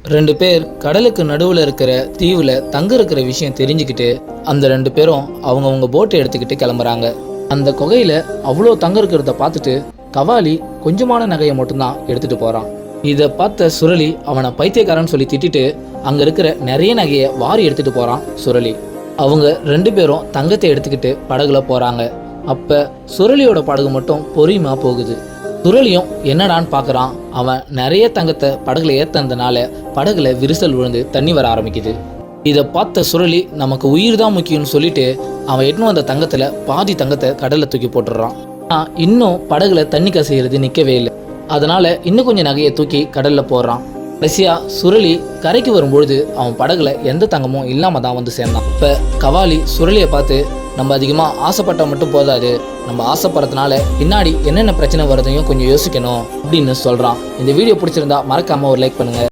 2 பேர் கடலுக்கு நடுவில் இருக்கிற தீவில் தங்க இருக்கிற விஷயம் தெரிஞ்சுக்கிட்டு அந்த 2 பேரும் அவங்கவுங்க போட்டை எடுத்துக்கிட்டு கிளம்புறாங்க. அந்த குகையில் அவ்வளோ தங்க இருக்கிறத பார்த்துட்டு கவாலி கொஞ்சமான நகையை மட்டும்தான் எடுத்துகிட்டு போகிறான். இதை பார்த்த சுரளி அவனை பைத்தியக்காரன்னு சொல்லி திட்டிட்டு அங்கே இருக்கிற நிறைய நகையை வாரி எடுத்துகிட்டு போகிறான் சுரளி. அவங்க 2 பேரும் தங்கத்தை எடுத்துக்கிட்டு படகுல போகிறாங்க. அப்போ சுரளியோட படகு மட்டும் பொறுமையாக போகுது. சுரளியும் என்னடான்னு பார்க்குறான். அவன் நிறைய தங்கத்தை படகுல ஏற்றதுனால படகுல விரிசல் விழுந்து தண்ணி வர ஆரம்பிக்குது. இதை பார்த்த சுரளி நமக்கு உயிர் தான் முக்கியம்னு சொல்லிட்டு அவன் எட்டுன்னு வந்த தங்கத்தில் பாதி தங்கத்தை கடலில் தூக்கி போட்டுடுறான். ஆனால் இன்னும் படகுல தண்ணி கசைகிறது நிற்கவே இல்லை. அதனால் இன்னும் கொஞ்சம் நகையை தூக்கி கடலில் போடுறான். கடைசியாக சுரளி கரைக்கு வரும்பொழுது அவன் படகுல எந்த தங்கமும் இல்லாமல் தான் வந்து சேர்ந்தான். இப்போ கவாலி சுரளியை பார்த்து, நம்ம அதிகமாக ஆசைப்பட்டால் மட்டும் போதாது, நம்ம ஆசைப்படுறதுனால பின்னாடி என்னென்ன பிரச்சனை வருதையும் கொஞ்சம் யோசிக்கணும் அப்படின்னு சொல்கிறான். இந்த வீடியோ பிடிச்சிருந்தா மறக்காமல் ஒரு லைக் பண்ணுங்கள்.